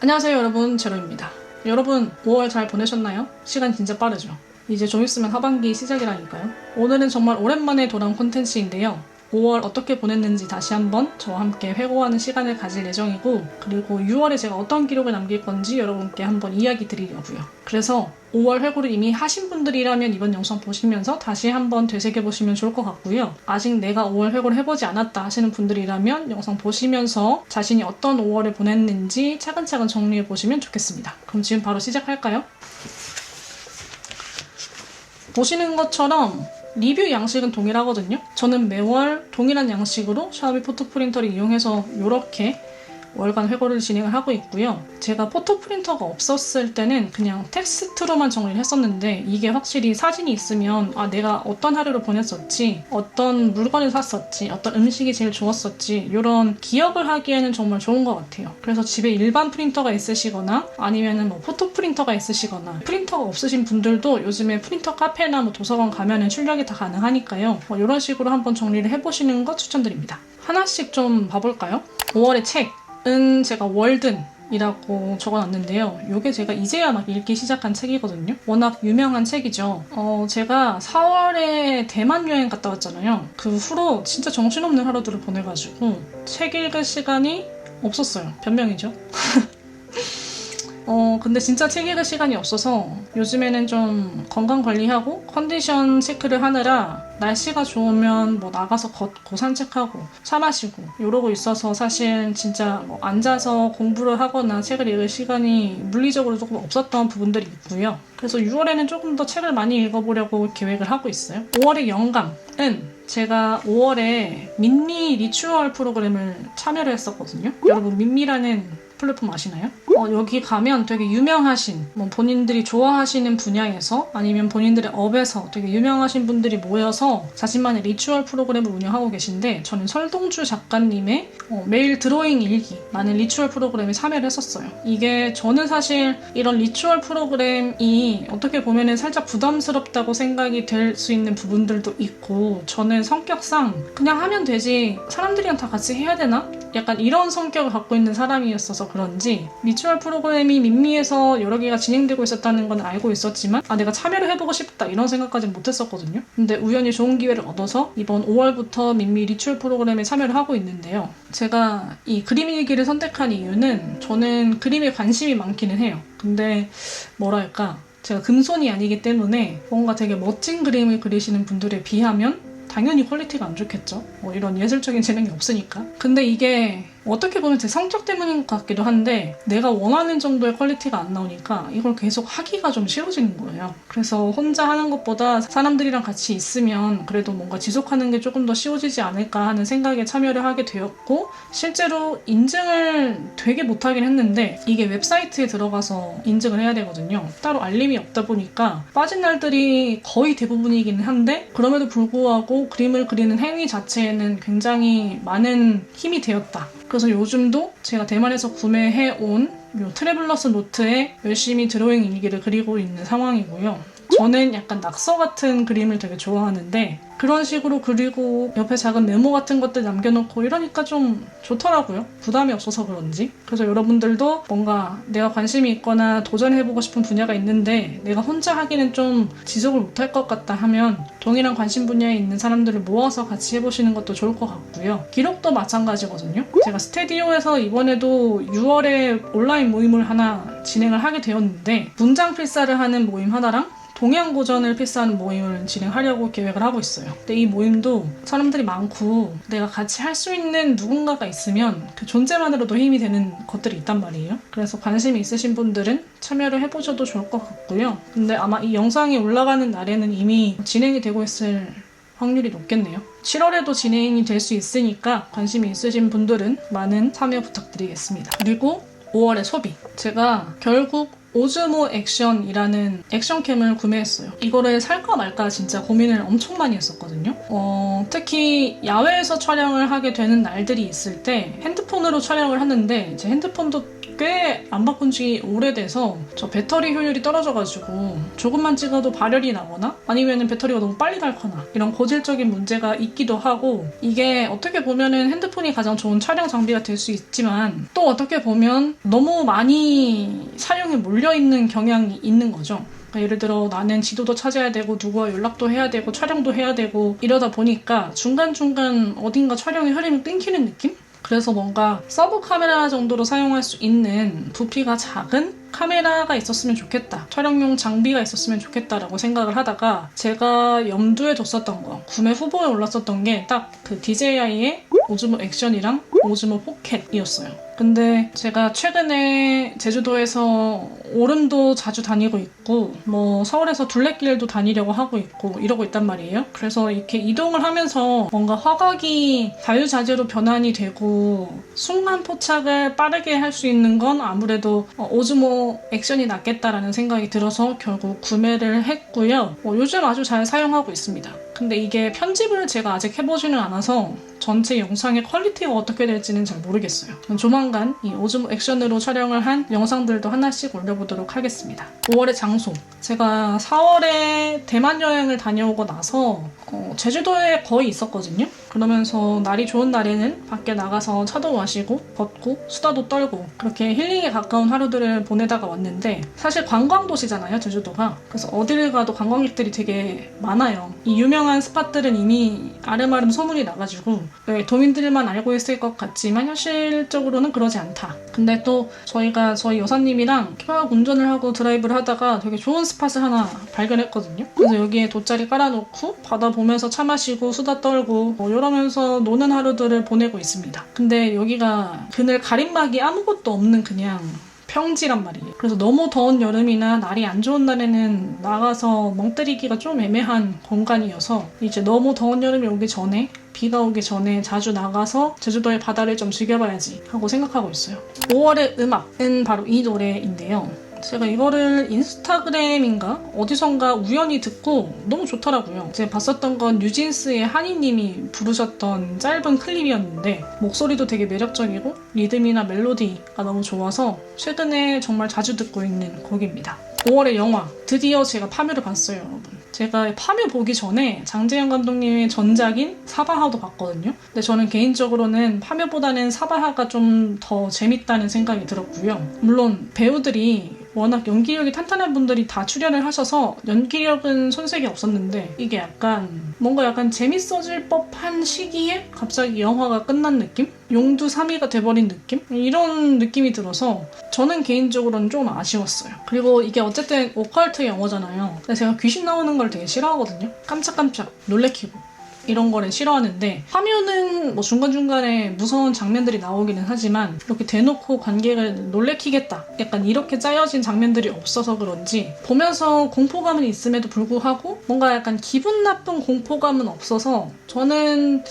안녕하세요 여러분, 제로입니다. 여러분 5월 잘 보내셨나요? 시간 진짜 빠르죠? 이제 좀 있으면 하반기 시작이라니까요. 오늘은 정말 오랜만에 돌아온 콘텐츠인데요. 5월 어떻게 보냈는지 다시 한번 저와 함께 회고하는 시간을 가질 예정이고, 그리고 6월에 제가 어떤 기록을 남길 건지 여러분께 한번 이야기 드리려고요. 그래서 5월 회고를 이미 하신 분들이라면 이번 영상 보시면서 다시 한번 되새겨보시면 좋을 것 같고요. 아직 내가 5월 회고를 해보지 않았다 하시는 분들이라면 영상 보시면서 자신이 어떤 5월을 보냈는지 차근차근 정리해보시면 좋겠습니다. 그럼 지금 바로 시작할까요? 보시는 것처럼 리뷰 양식은 동일하거든요. 저는 매월 동일한 양식으로 샤오미 포토 프린터를 이용해서 이렇게 월간 회고를 진행을 하고 있고요. 제가 포토 프린터가 없었을 때는 그냥 텍스트로만 정리를 했었는데, 이게 확실히 사진이 있으면 내가 어떤 하루를 보냈었지, 어떤 물건을 샀었지, 어떤 음식이 제일 좋았었지, 이런 기억을 하기에는 정말 좋은 것 같아요. 그래서 집에 일반 프린터가 있으시거나 아니면은 포토 프린터가 있으시거나, 프린터가 없으신 분들도 요즘에 프린터 카페나 도서관 가면은 출력이 다 가능하니까요. 이런 식으로 한번 정리를 해보시는 거 추천드립니다. 하나씩 좀 봐볼까요? 5월의 책은 제가 월든이라고 적어놨는데요. 이게 제가 이제야 막 읽기 시작한 책이거든요. 워낙 유명한 책이죠. 제가 4월에 대만 여행 갔다 왔잖아요. 그 후로 진짜 정신없는 하루들을 보내가지고 책 읽을 시간이 없었어요. 변명이죠. 근데 진짜 책 읽을 시간이 없어서 요즘에는 좀 건강 관리하고 컨디션 체크를 하느라 날씨가 좋으면 나가서 걷고 산책하고 차 마시고 이러고 있어서 사실 진짜 앉아서 공부를 하거나 책을 읽을 시간이 물리적으로 조금 없었던 부분들이 있고요. 그래서 6월에는 조금 더 책을 많이 읽어보려고 계획을 하고 있어요. 5월의 영감은 제가 5월에 민미 리추얼 프로그램을 참여를 했었거든요. 여러분 민미라는 플랫폼 아시나요? 여기 가면 되게 유명하신, 본인들이 좋아하시는 분야에서 아니면 본인들의 업에서 되게 유명하신 분들이 모여서 자신만의 리추얼 프로그램을 운영하고 계신데, 저는 설동주 작가님의 매일 드로잉 일기라는 리추얼 프로그램에 참여를 했었어요. 이게 저는 사실 이런 리추얼 프로그램이 어떻게 보면은 살짝 부담스럽다고 생각이 될 수 있는 부분들도 있고, 저는 성격상 그냥 하면 되지 사람들이랑 다 같이 해야 되나? 약간 이런 성격을 갖고 있는 사람이었어서 그런지 리추얼 프로그램이 민미에서 여러 개가 진행되고 있었다는 건 알고 있었지만 내가 참여를 해보고 싶다 이런 생각까지는 못했었거든요. 근데 우연히 좋은 기회를 얻어서 이번 5월부터 민미 리추얼 프로그램에 참여를 하고 있는데요. 제가 이 그림 일기를 선택한 이유는, 저는 그림에 관심이 많기는 해요. 근데 뭐랄까, 제가 금손이 아니기 때문에 뭔가 되게 멋진 그림을 그리시는 분들에 비하면 당연히 퀄리티가 안 좋겠죠. 이런 예술적인 재능이 없으니까. 근데 이게 어떻게 보면 제 성격 때문인 것 같기도 한데, 내가 원하는 정도의 퀄리티가 안 나오니까 이걸 계속 하기가 좀 싫어지는 거예요. 그래서 혼자 하는 것보다 사람들이랑 같이 있으면 그래도 뭔가 지속하는 게 조금 더 쉬워지지 않을까 하는 생각에 참여를 하게 되었고, 실제로 인증을 되게 못하긴 했는데 이게 웹사이트에 들어가서 인증을 해야 되거든요. 따로 알림이 없다 보니까 빠진 날들이 거의 대부분이긴 한데, 그럼에도 불구하고 그림을 그리는 행위 자체에는 굉장히 많은 힘이 되었다. 그래서 요즘도 제가 대만에서 구매해온 요 트래블러스 노트에 열심히 드로잉 일기를 그리고 있는 상황이고요. 저는 약간 낙서 같은 그림을 되게 좋아하는데, 그런 식으로 그리고 옆에 작은 메모 같은 것들 남겨놓고 이러니까 좀 좋더라고요. 부담이 없어서 그런지. 그래서 여러분들도 뭔가 내가 관심이 있거나 도전해보고 싶은 분야가 있는데 내가 혼자 하기는 좀 지속을 못할 것 같다 하면 동일한 관심 분야에 있는 사람들을 모아서 같이 해보시는 것도 좋을 것 같고요. 기록도 마찬가지거든요. 제가 스테디오에서 이번에도 6월에 온라인 모임을 하나 진행을 하게 되었는데, 문장 필사를 하는 모임 하나랑 동양 고전을 필사하는 모임을 진행하려고 계획을 하고 있어요. 근데 이 모임도 사람들이 많고 내가 같이 할 수 있는 누군가가 있으면 그 존재만으로도 힘이 되는 것들이 있단 말이에요. 그래서 관심이 있으신 분들은 참여를 해보셔도 좋을 것 같고요. 근데 아마 이 영상이 올라가는 날에는 이미 진행이 되고 있을 확률이 높겠네요. 7월에도 진행이 될 수 있으니까 관심이 있으신 분들은 많은 참여 부탁드리겠습니다. 그리고 5월의 소비. 제가 결국 오즈모 액션이라는 액션캠을 구매했어요. 이거를 살까 말까 진짜 고민을 엄청 많이 했었거든요. 특히 야외에서 촬영을 하게 되는 날들이 있을 때 핸드폰으로 촬영을 하는데, 제 핸드폰도 꽤 안 바꾼 지 오래돼서 저 배터리 효율이 떨어져가지고 조금만 찍어도 발열이 나거나 아니면 배터리가 너무 빨리 닳거나 이런 고질적인 문제가 있기도 하고, 이게 어떻게 보면은 핸드폰이 가장 좋은 촬영 장비가 될 수 있지만 또 어떻게 보면 너무 많이 사용에 몰려있는 경향이 있는 거죠. 그러니까 예를 들어 나는 지도도 찾아야 되고 누구와 연락도 해야 되고 촬영도 해야 되고 이러다 보니까 중간중간 어딘가 촬영의 흐름이 끊기는 느낌? 그래서 뭔가 서브 카메라 정도로 사용할 수 있는 부피가 작은 카메라가 있었으면 좋겠다, 촬영용 장비가 있었으면 좋겠다라고 생각을 하다가 제가 염두에 뒀었던 거, 구매 후보에 올랐었던 게 딱 그 DJI의 오즈모 액션이랑 오즈모 포켓이었어요. 근데 제가 최근에 제주도에서 오름도 자주 다니고 있고 뭐 서울에서 둘레길도 다니려고 하고 있고 이러고 있단 말이에요. 그래서 이렇게 이동을 하면서 뭔가 화각이 자유자재로 변환이 되고 순간 포착을 빠르게 할 수 있는 건 아무래도 오즈모 액션이 낫겠다라는 생각이 들어서 결국 구매를 했고요. 요즘 아주 잘 사용하고 있습니다. 근데 이게 편집을 제가 아직 해보지는 않아서 전체 영상의 퀄리티가 어떻게 될지는 잘 모르겠어요. 조만간 이 오즈모 액션으로 촬영을 한 영상들도 하나씩 올려보도록 하겠습니다. 5월의 장소. 제가 4월에 대만 여행을 다녀오고 나서 제주도에 거의 있었거든요. 그러면서 날이 좋은 날에는 밖에 나가서 차도 마시고 걷고 수다도 떨고 그렇게 힐링에 가까운 하루들을 보내다가 왔는데, 사실 관광도시잖아요, 제주도가. 그래서 어디를 가도 관광객들이 되게 많아요. 이 유명한 스팟들은 이미 아름아름 소문이 나가지고 도민들만 알고 있을 것 같지만 현실적으로는 그러지 않다. 근데 또 저희 여사님이랑 막 운전을 하고 드라이브를 하다가 되게 좋은 스팟을 하나 발견했거든요. 그래서 여기에 돗자리 깔아놓고 바다 보면서 차 마시고 수다 떨고 이러면서 노는 하루들을 보내고 있습니다. 근데 여기가 그늘 가림막이 아무것도 없는 그냥 평지란 말이에요. 그래서 너무 더운 여름이나 날이 안 좋은 날에는 나가서 멍 때리기가 좀 애매한 공간이어서 이제 너무 더운 여름이 오기 전에, 비가 오기 전에 자주 나가서 제주도의 바다를 좀 즐겨봐야지 하고 생각하고 있어요. 5월의 음악은 바로 이 노래인데요. 제가 이거를 인스타그램인가 어디선가 우연히 듣고 너무 좋더라고요. 제가 봤었던 건 뉴진스의 한이님이 부르셨던 짧은 클립이었는데 목소리도 되게 매력적이고 리듬이나 멜로디가 너무 좋아서 최근에 정말 자주 듣고 있는 곡입니다. 5월의 영화. 드디어 제가 파묘를 봤어요, 여러분. 제가 파묘 보기 전에 장재현 감독님의 전작인 사바하도 봤거든요. 근데 저는 개인적으로는 파묘보다는 사바하가 좀 더 재밌다는 생각이 들었고요. 물론 배우들이 워낙 연기력이 탄탄한 분들이 다 출연을 하셔서 연기력은 손색이 없었는데 이게 약간 재밌어질 법한 시기에 갑자기 영화가 끝난 느낌? 용두사미가 돼버린 느낌? 이런 느낌이 들어서 저는 개인적으로는 좀 아쉬웠어요. 그리고 이게 어쨌든 오컬트 영화잖아요. 근데 제가 귀신 나오는 걸 되게 싫어하거든요. 깜짝깜짝 놀래키고 이런 거를 싫어하는데, 파묘는 뭐 중간중간에 무서운 장면들이 나오기는 하지만 이렇게 대놓고 관객을 놀래키겠다, 약간 이렇게 짜여진 장면들이 없어서 그런지 보면서 공포감은 있음에도 불구하고 뭔가 약간 기분 나쁜 공포감은 없어서 저는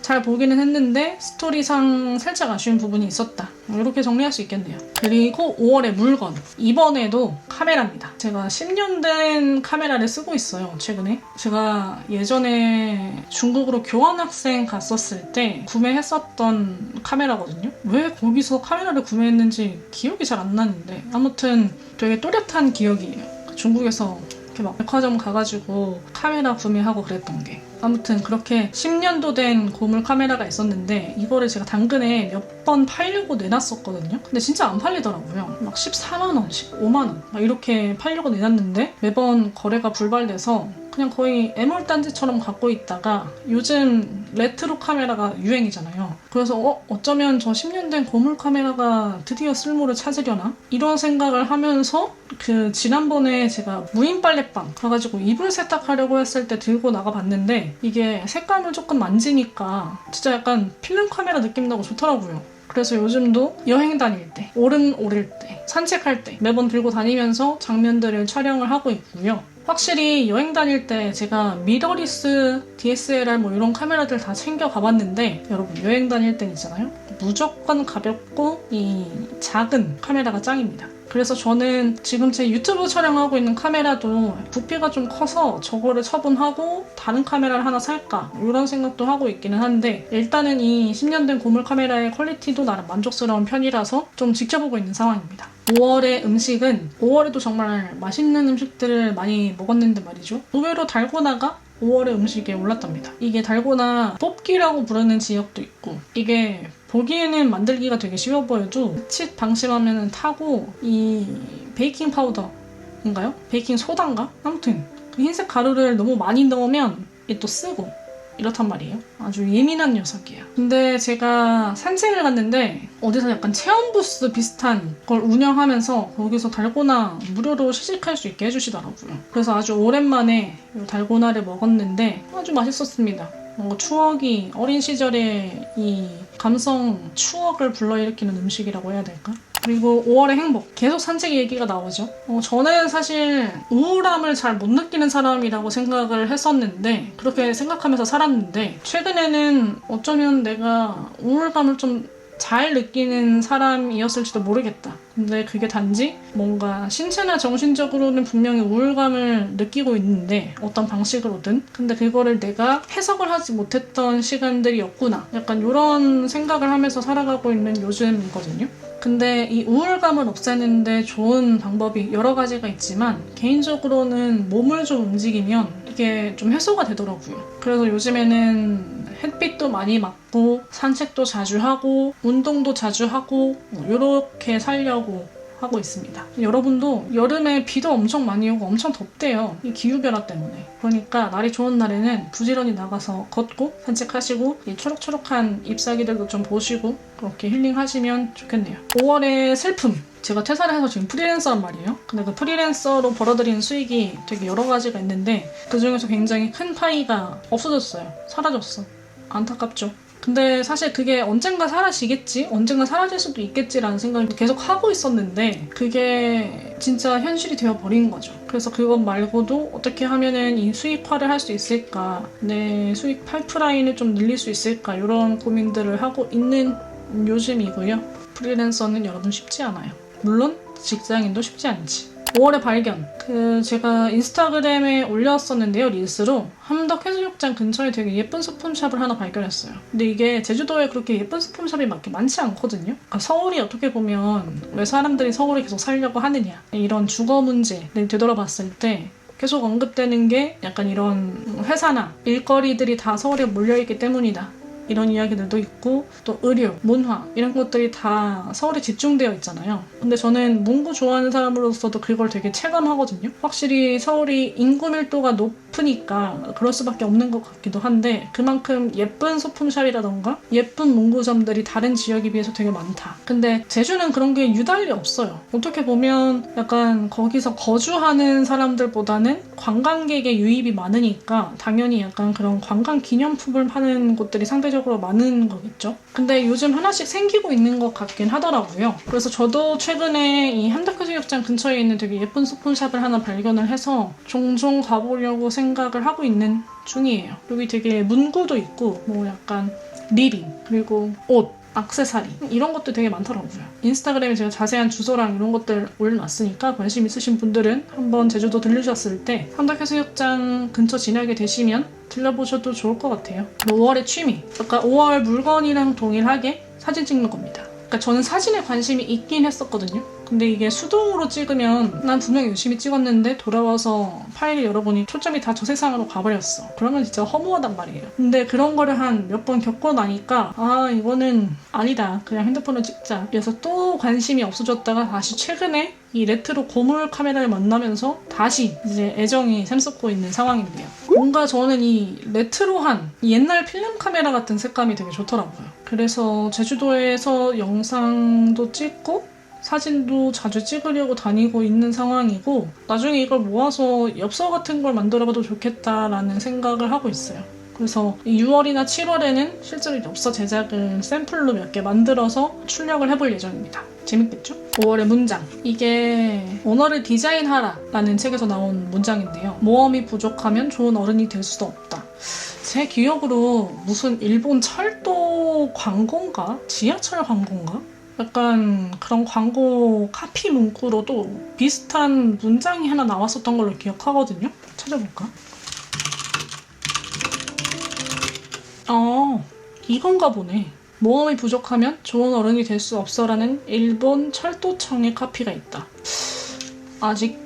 잘 보기는 했는데 스토리상 살짝 아쉬운 부분이 있었다, 이렇게 정리할 수 있겠네요. 그리고 5월의 물건. 이번에도 카메라입니다. 제가 10년 된 카메라를 쓰고 있어요, 최근에. 제가 예전에 중국으로 교환학생 갔었을 때 구매했었던 카메라거든요. 왜 거기서 카메라를 구매했는지 기억이 잘 안 나는데 아무튼 되게 또렷한 기억이에요. 중국에서 이렇게 막 백화점 가가지고 카메라 구매하고 그랬던 게. 아무튼 그렇게 10년도 된 고물 카메라가 있었는데 이거를 제가 당근에 몇 번 팔려고 내놨었거든요. 근데 진짜 안 팔리더라고요. 막 14만원, 15만원 막 이렇게 팔려고 내놨는데 매번 거래가 불발돼서 그냥 거의 애물단지처럼 갖고 있다가 요즘 레트로 카메라가 유행이잖아요. 그래서 어쩌면 저 10년 된 고물 카메라가 드디어 쓸모를 찾으려나? 이런 생각을 하면서 지난번에 제가 무인 빨래방 가가지고 이불 세탁하려고 했을 때 들고 나가봤는데 이게 색감을 조금 만지니까 진짜 약간 필름 카메라 느낌 나고 좋더라고요. 그래서 요즘도 여행 다닐 때, 오름 오를 때, 산책할 때 매번 들고 다니면서 장면들을 촬영을 하고 있고요. 확실히 여행 다닐 때 제가 미러리스, DSLR 뭐 이런 카메라들 다 챙겨 가봤는데 여러분 여행 다닐 땐 있잖아요. 무조건 가볍고 이 작은 카메라가 짱입니다. 그래서 저는 지금 제 유튜브 촬영하고 있는 카메라도 부피가 좀 커서 저거를 처분하고 다른 카메라를 하나 살까 이런 생각도 하고 있기는 한데, 일단은 이 10년 된 고물 카메라의 퀄리티도 나름 만족스러운 편이라서 좀 지켜보고 있는 상황입니다. 5월의 음식은 5월에도 정말 맛있는 음식들을 많이 먹었는데 말이죠. 의외로 달고나가 5월의 음식에 올랐답니다. 이게 달고나 뽑기라고 부르는 지역도 있고, 이게 보기에는 만들기가 되게 쉬워 보여도 칫 방심하면 타고, 이 베이킹 파우더인가요? 베이킹 소다인가? 아무튼 그 흰색 가루를 너무 많이 넣으면 이게 또 쓰고 이렇단 말이에요. 아주 예민한 녀석이에요. 근데 제가 산책을 갔는데 어디서 약간 체험 부스 비슷한 걸 운영하면서 거기서 달고나 무료로 시식할 수 있게 해주시더라고요. 그래서 아주 오랜만에 이 달고나를 먹었는데 아주 맛있었습니다. 뭔가 추억이, 어린 시절의 이 감성 추억을 불러일으키는 음식이라고 해야 될까? 그리고 5월의 행복, 계속 산책 얘기가 나오죠. 저는 사실 우울함을 잘 못 느끼는 사람이라고 생각을 했었는데, 그렇게 생각하면서 살았는데, 최근에는 어쩌면 내가 우울감을 좀 잘 느끼는 사람이었을지도 모르겠다. 근데 그게 단지 뭔가 신체나 정신적으로는 분명히 우울감을 느끼고 있는데, 어떤 방식으로든, 근데 그거를 내가 해석을 하지 못했던 시간들이었구나, 약간 이런 생각을 하면서 살아가고 있는 요즘이거든요. 근데 이 우울감을 없애는데 좋은 방법이 여러 가지가 있지만, 개인적으로는 몸을 좀 움직이면 이게 좀 해소가 되더라고요. 그래서 요즘에는 햇빛도 많이 맞고 산책도 자주 하고 운동도 자주 하고 이렇게 살려고 하고 있습니다. 여러분도 여름에 비도 엄청 많이 오고 엄청 덥대요. 이 기후변화 때문에. 그러니까 날이 좋은 날에는 부지런히 나가서 걷고 산책하시고 이 초록초록한 잎사귀들도 좀 보시고 그렇게 힐링하시면 좋겠네요. 5월의 슬픔. 제가 퇴사를 해서 지금 프리랜서란 말이에요. 근데 그 프리랜서로 벌어들이는 수익이 되게 여러 가지가 있는데 그중에서 굉장히 큰 파이가 없어졌어요. 사라졌어. 안타깝죠. 근데 사실 그게 언젠가 사라지겠지? 언젠가 사라질 수도 있겠지라는 생각을 계속 하고 있었는데 그게 진짜 현실이 되어버린 거죠. 그래서 그것 말고도 어떻게 하면은 이 수익화를 할 수 있을까? 내 수익 파이프라인을 좀 늘릴 수 있을까? 이런 고민들을 하고 있는 요즘이고요. 프리랜서는 여러분 쉽지 않아요. 물론 직장인도 쉽지 않지. 5월의 발견. 제가 인스타그램에 올렸었는데요, 릴스로. 함덕 해수욕장 근처에 되게 예쁜 소품샵을 하나 발견했어요. 근데 이게 제주도에 그렇게 예쁜 소품샵이 많지 않거든요. 그러니까 서울이 어떻게 보면 왜 사람들이 서울에 계속 살려고 하느냐, 이런 주거 문제를 되돌아봤을 때 계속 언급되는 게 약간 이런 회사나 일거리들이 다 서울에 몰려있기 때문이다, 이런 이야기들도 있고, 또 의료, 문화 이런 것들이 다 서울에 집중되어 있잖아요. 근데 저는 문구 좋아하는 사람으로서도 그걸 되게 체감하거든요. 확실히 서울이 인구 밀도가 높으니까 그럴 수밖에 없는 것 같기도 한데, 그만큼 예쁜 소품샵이라던가 예쁜 문구점들이 다른 지역에 비해서 되게 많다. 근데 제주는 그런 게 유달리 없어요. 어떻게 보면 약간 거기서 거주하는 사람들보다는 관광객의 유입이 많으니까 당연히 약간 그런 관광 기념품을 파는 곳들이 상대적으로 많은 거겠죠. 근데 요즘 하나씩 생기고 있는 것 같긴 하더라고요. 그래서 저도 최근에 이 함덕해수욕장 근처에 있는 되게 예쁜 소품샵을 하나 발견을 해서 종종 가보려고 생각을 하고 있는 중이에요. 여기 되게 문구도 있고 뭐 약간 리빙, 그리고 옷, 액세서리 이런 것도 되게 많더라고요. 인스타그램에 제가 자세한 주소랑 이런 것들 올려놨으니까 관심 있으신 분들은 한번 제주도 들르셨을 때 함덕해수욕장 근처 지나게 되시면 들려보셔도 좋을 것 같아요. 5월의 취미. 그러니까 5월 물건이랑 동일하게 사진 찍는 겁니다. 그러니까 저는 사진에 관심이 있긴 했었거든요. 근데 이게 수동으로 찍으면 난 분명히 열심히 찍었는데 돌아와서 파일을 열어보니 초점이 다 저 세상으로 가버렸어. 그러면 진짜 허무하단 말이에요. 근데 그런 거를 한 몇 번 겪고 나니까 이거는 아니다, 그냥 핸드폰으로 찍자. 그래서 또 관심이 없어졌다가 다시 최근에 이 레트로 고물 카메라를 만나면서 다시 이제 애정이 샘솟고 있는 상황인데요. 뭔가 저는 이 레트로한 이 옛날 필름 카메라 같은 색감이 되게 좋더라고요. 그래서 제주도에서 영상도 찍고 사진도 자주 찍으려고 다니고 있는 상황이고, 나중에 이걸 모아서 엽서 같은 걸 만들어봐도 좋겠다라는 생각을 하고 있어요. 그래서 6월이나 7월에는 실제로 엽서 제작을 샘플로 몇 개 만들어서 출력을 해볼 예정입니다. 재밌겠죠? 5월의 문장. 이게 언어를 디자인하라 라는 책에서 나온 문장인데요. 모험이 부족하면 좋은 어른이 될 수도 없다. 제 기억으로 무슨 일본 철도 광고인가? 지하철 광고인가? 약간 그런 광고 카피 문구로도 비슷한 문장이 하나 나왔었던 걸로 기억하거든요. 찾아볼까? 이건가 보네. 모험이 부족하면 좋은 어른이 될 수 없어라는 일본 철도청의 카피가 있다. 아직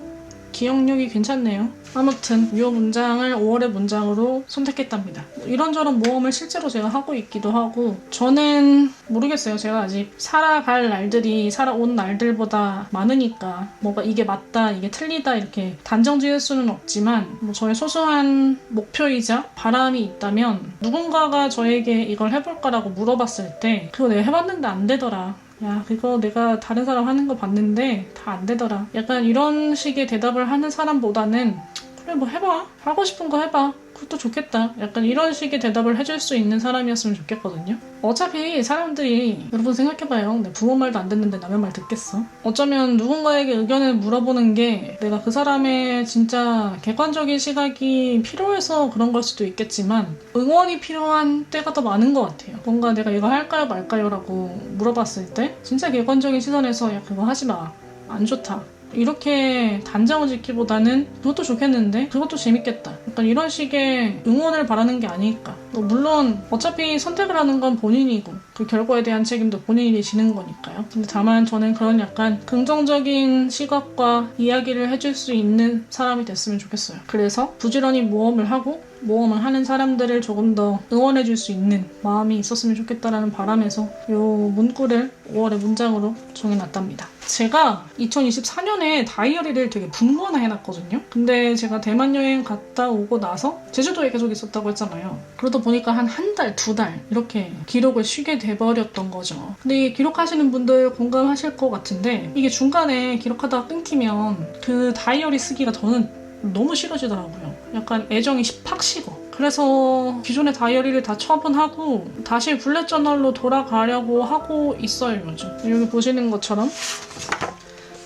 기억력이 괜찮네요. 아무튼 이 문장을 5월의 문장으로 선택했답니다. 이런저런 모험을 실제로 제가 하고 있기도 하고 저는 모르겠어요. 제가 아직 살아갈 날들이 살아온 날들보다 많으니까 뭐가 이게 맞다, 이게 틀리다 이렇게 단정 지을 수는 없지만 뭐 저의 소소한 목표이자 바람이 있다면 누군가가 저에게 이걸 해볼까라고 물어봤을 때 그거 내가 해봤는데 안 되더라. 야, 그거 내가 다른 사람 하는 거 봤는데 다 안 되더라. 약간 이런 식의 대답을 하는 사람보다는 그래 뭐 해봐. 하고 싶은 거 해봐. 그것도 좋겠다. 약간 이런 식의 대답을 해줄 수 있는 사람이었으면 좋겠거든요. 어차피 사람들이 여러분 생각해봐요. 내 부모 말도 안 듣는데 남의 말 듣겠어? 어쩌면 누군가에게 의견을 물어보는 게 내가 그 사람의 진짜 객관적인 시각이 필요해서 그런 걸 수도 있겠지만 응원이 필요한 때가 더 많은 것 같아요. 뭔가 내가 이거 할까요 말까요? 라고 물어봤을 때 진짜 객관적인 시선에서 야 그거 하지 마. 안 좋다. 이렇게 단정을 짓기보다는 그것도 좋겠는데 그것도 재밌겠다. 약간 이런 식의 응원을 바라는 게 아닐까. 물론 어차피 선택을 하는 건 본인이고 그 결과에 대한 책임도 본인이 지는 거니까요. 근데 다만 저는 그런 약간 긍정적인 시각과 이야기를 해줄 수 있는 사람이 됐으면 좋겠어요. 그래서 부지런히 모험을 하고 모험을 하는 사람들을 조금 더 응원해줄 수 있는 마음이 있었으면 좋겠다라는 바람에서 이 문구를 5월의 문장으로 정해놨답니다. 제가 2024년에 다이어리를 되게 분모나 해놨거든요. 근데 제가 대만 여행 갔다 오고 나서 제주도에 계속 있었다고 했잖아요. 그러다 보니까 한 달, 2달 이렇게 기록을 쉬게 돼버렸던 거죠. 근데 이 기록하시는 분들 공감하실 것 같은데 이게 중간에 기록하다가 끊기면 그 다이어리 쓰기가 저는 너무 싫어지더라고요. 약간 애정이 팍 식어. 그래서 기존의 다이어리를 다 처분하고 다시 블랙 저널로 돌아가려고 하고 있어요, 요즘. 여기 보시는 것처럼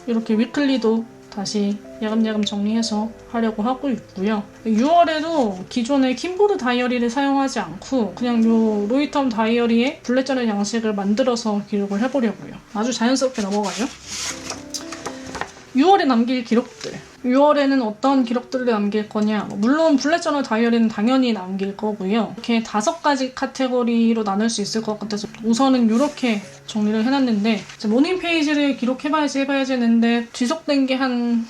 이렇게 위클리도 다시 야금야금 정리해서 하려고 하고 있고요. 6월에도 기존의 킨보드 다이어리를 사용하지 않고 그냥 요 로이텀 다이어리에 블랙 저널 양식을 만들어서 기록을 해보려고요. 아주 자연스럽게 넘어가죠. 6월에 남길 기록들. 6월에는 어떤 기록들을 남길 거냐. 물론 블랙저널 다이어리는 당연히 남길 거고요. 이렇게 5가지 카테고리로 나눌 수 있을 것 같아서 우선은 이렇게 정리를 해놨는데 모닝 페이지를 기록해봐야지 했는데 지속된 게 한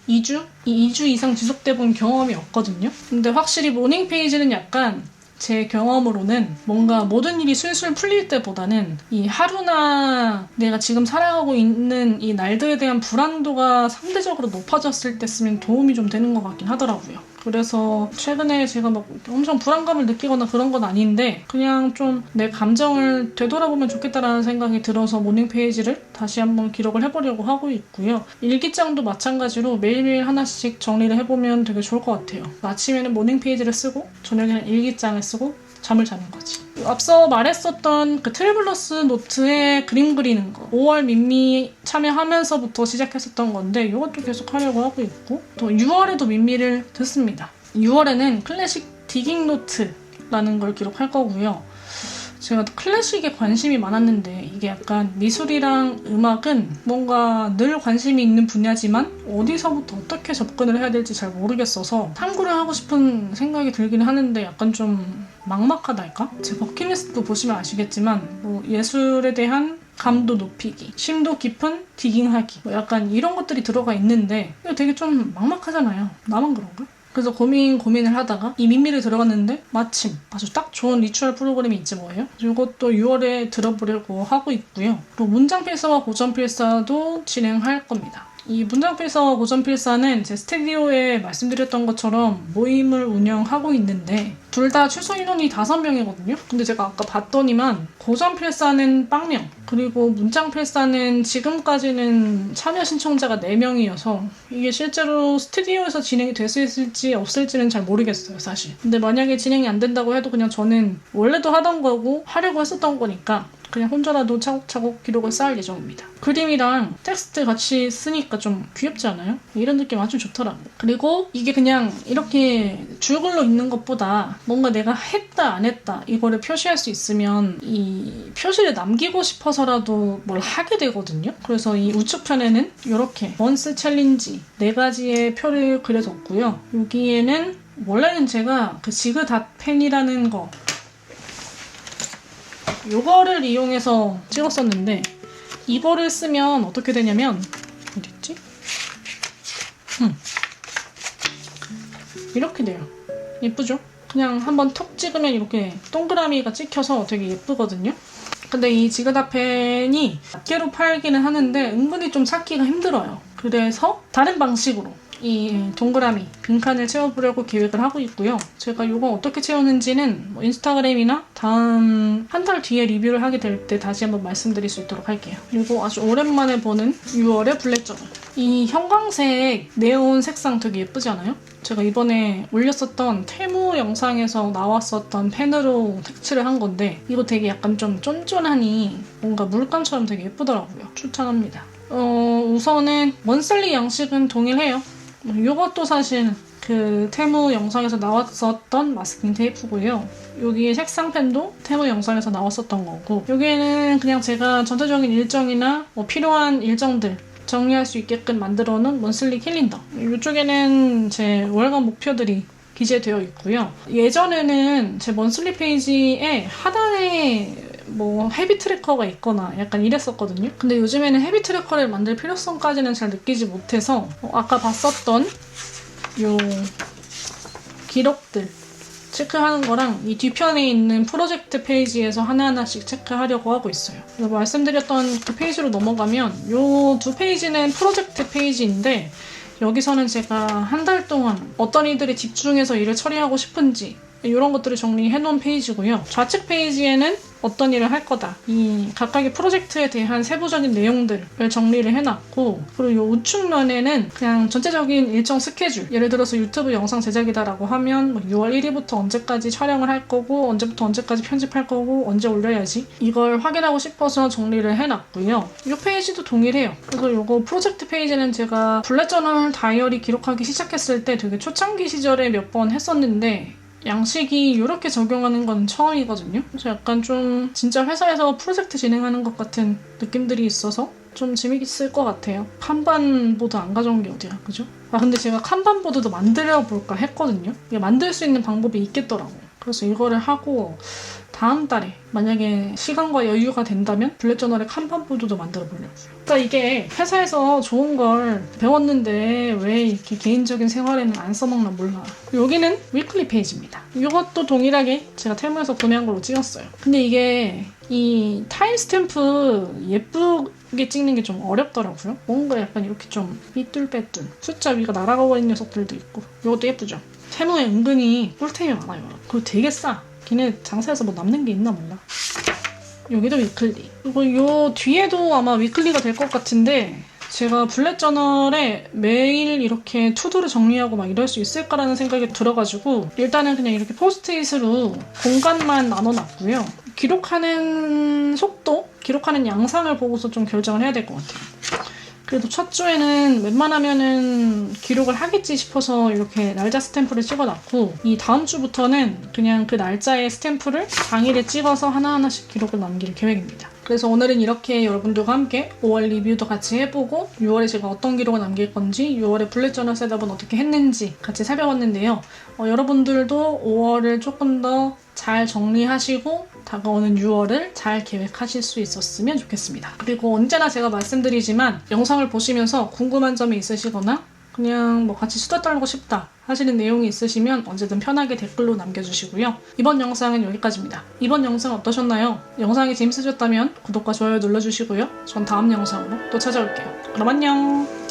2주? 2주 이상 지속돼 본 경험이 없거든요. 근데 확실히 모닝 페이지는 약간 제 경험으로는 뭔가 모든 일이 술술 풀릴 때보다는 이 하루나 내가 지금 살아가고 있는 이 날들에 대한 불안도가 상대적으로 높아졌을 때 쓰면 도움이 좀 되는 것 같긴 하더라고요. 그래서 최근에 제가 막 엄청 불안감을 느끼거나 그런 건 아닌데 그냥 좀 내 감정을 되돌아보면 좋겠다라는 생각이 들어서 모닝 페이지를 다시 한번 기록을 해보려고 하고 있고요. 일기장도 마찬가지로 매일매일 하나씩 정리를 해보면 되게 좋을 것 같아요. 아침에는 모닝 페이지를 쓰고 저녁에는 일기장을 쓰고 잠을 자는 거지. 앞서 말했었던 그 트래블러스 노트에 그림 그리는 거 5월 민미 참여하면서부터 시작했었던 건데 이것도 계속 하려고 하고 있고 또 6월에도 민미를 듣습니다. 6월에는 클래식 디깅 노트라는 걸 기록할 거고요. 제가 클래식에 관심이 많았는데 이게 약간 미술이랑 음악은 뭔가 늘 관심이 있는 분야지만 어디서부터 어떻게 접근을 해야 될지 잘 모르겠어서 탐구를 하고 싶은 생각이 들긴 하는데 약간 좀 막막하달까? 제 버킷리스트 보시면 아시겠지만 뭐 예술에 대한 감도 높이기, 심도 깊은 디깅하기 뭐 약간 이런 것들이 들어가 있는데 이거 되게 좀 막막하잖아요. 나만 그런가? 그래서 고민을 하다가 이 민미를 들어갔는데 마침 아주 딱 좋은 리추얼 프로그램이 있지 뭐예요. 이것도 6월에 들어보려고 하고 있고요. 그리고 문장필사와 고전필사도 진행할 겁니다. 이 문장필사와 고전필사는 제 스튜디오에 말씀드렸던 것처럼 모임을 운영하고 있는데 둘 다 출석 인원이 5명이거든요. 근데 제가 아까 봤더니만 고전필사는 0명 그리고 문장필사는 지금까지는 참여 신청자가 4명이어서 이게 실제로 스튜디오에서 진행이 될 수 있을지 없을지는 잘 모르겠어요, 사실. 근데 만약에 진행이 안 된다고 해도 그냥 저는 원래도 하던 거고 하려고 했었던 거니까 그냥 혼자라도 차곡차곡 기록을 쌓을 예정입니다. 그림이랑 텍스트 같이 쓰니까 좀 귀엽지 않아요? 이런 느낌 아주 좋더라고. 그리고 이게 그냥 이렇게 줄글로 있는 것보다 뭔가 내가 했다 안 했다 이거를 표시할 수 있으면 이 표시를 남기고 싶어서라도 뭘 하게 되거든요. 그래서 이 우측편에는 이렇게 원스 챌린지 4가지의 표를 그려뒀고요. 여기에는 원래는 제가 그 지그닷 펜이라는 거 요거를 이용해서 찍었었는데 이거를 쓰면 어떻게 되냐면 어딨지? 이렇게 돼요. 예쁘죠? 그냥 한번 톡 찍으면 이렇게 동그라미가 찍혀서 되게 예쁘거든요. 근데 이 지그닷 펜이 낱개로 팔기는 하는데 은근히 좀 찾기가 힘들어요. 그래서 다른 방식으로 이 동그라미, 빈칸을 채워보려고 계획을 하고 있고요. 제가 이거 어떻게 채우는지는 뭐 인스타그램이나 다음 한 달 뒤에 리뷰를 하게 될 때 다시 한번 말씀드릴 수 있도록 할게요. 그리고 아주 오랜만에 보는 6월의 블랙 저널. 이 형광색 네온 색상 되게 예쁘지 않아요? 제가 이번에 올렸었던 테무 영상에서 나왔었던 펜으로 색칠을 한 건데 이거 되게 약간 좀 쫀쫀하니 뭔가 물감처럼 되게 예쁘더라고요. 추천합니다. 우선은 원슬리 양식은 동일해요. 이것도 사실 그 테무 영상에서 나왔었던 마스킹 테이프고요. 여기 색상펜도 테무 영상에서 나왔었던 거고 여기에는 그냥 제가 전체적인 일정이나 뭐 필요한 일정들 정리할 수 있게끔 만들어 놓은 원슬리 캘린더. 이쪽에는 제 월간 목표들이 기재되어 있고요. 예전에는 제 원슬리 페이지에 하단에 뭐 헤비 트래커가 있거나 약간 이랬었거든요. 근데 요즘에는 헤비 트래커를 만들 필요성까지는 잘 느끼지 못해서 아까 봤었던 요 기록들 체크하는 거랑 이 뒤편에 있는 프로젝트 페이지에서 하나하나씩 체크하려고 하고 있어요. 그래서 말씀드렸던 그 페이지로 넘어가면 요 2페이지는 프로젝트 페이지인데 여기서는 제가 한 달 동안 어떤 일들에 집중해서 일을 처리하고 싶은지 이런 것들을 정리해 놓은 페이지고요. 좌측 페이지에는 어떤 일을 할 거다. 이 각각의 프로젝트에 대한 세부적인 내용들을 정리를 해놨고 그리고 이 우측면에는 그냥 전체적인 일정 스케줄 예를 들어서 유튜브 영상 제작이다라고 하면 뭐 6월 1일부터 언제까지 촬영을 할 거고 언제부터 언제까지 편집할 거고 언제 올려야지 이걸 확인하고 싶어서 정리를 해놨고요. 이 페이지도 동일해요. 그래서 이거 프로젝트 페이지는 제가 블랙 저널 다이어리 기록하기 시작했을 때 되게 초창기 시절에 몇 번 했었는데 양식이 이렇게 적용하는 건 처음이거든요. 그래서 약간 좀 진짜 회사에서 프로젝트 진행하는 것 같은 느낌들이 있어서 좀 재밌을 것 같아요. 칸반보드 안 가져온 게 어디야, 그죠? 근데 제가 칸반보드도 만들어 볼까 했거든요. 이게 만들 수 있는 방법이 있겠더라고. 그래서 이거를 하고 다음 달에 만약에 시간과 여유가 된다면 블랙 저널의 칸반보드도 만들어 보려고요. 그러니까 이게 회사에서 좋은 걸 배웠는데 왜 이렇게 개인적인 생활에는 안 써먹나 몰라. 여기는 위클리 페이지입니다. 이것도 동일하게 제가 테무에서 구매한 걸로 찍었어요. 근데 이게 이 타임 스탬프 예쁘게 찍는 게 좀 어렵더라고요. 뭔가 약간 이렇게 좀 삐뚤빼뚤 숫자 위가 날아가 버린 녀석들도 있고 이것도 예쁘죠? 테무에 은근히 꿀템이 많아요. 그거 되게 싸. 걔네 장사해서 뭐 남는 게 있나 몰라. 여기도 위클리. 그리고 요 뒤에도 아마 위클리가 될 것 같은데 제가 블랙 저널에 매일 이렇게 투두를 정리하고 막 이럴 수 있을까라는 생각이 들어가지고 일단은 그냥 이렇게 포스트잇으로 공간만 나눠놨고요. 기록하는 속도, 기록하는 양상을 보고서 좀 결정을 해야 될 것 같아요. 그래도 첫 주에는 웬만하면은 기록을 하겠지 싶어서 이렇게 날짜 스탬프를 찍어놨고 이 다음 주부터는 그냥 그 날짜의 스탬프를 당일에 찍어서 하나하나씩 기록을 남길 계획입니다. 그래서 오늘은 이렇게 여러분들과 함께 5월 리뷰도 같이 해보고 6월에 제가 어떤 기록을 남길 건지 6월에 블랙 저널 셋업은 어떻게 했는지 같이 살펴봤는데요. 여러분들도 5월을 조금 더 잘 정리하시고 다가오는 6월을 잘 계획하실 수 있었으면 좋겠습니다. 그리고 언제나 제가 말씀드리지만 영상을 보시면서 궁금한 점이 있으시거나 그냥 뭐 같이 수다 떨고 싶다 하시는 내용이 있으시면 언제든 편하게 댓글로 남겨주시고요. 이번 영상은 여기까지입니다. 이번 영상 어떠셨나요? 영상이 재밌으셨다면 구독과 좋아요 눌러주시고요. 전 다음 영상으로 또 찾아올게요. 그럼 안녕!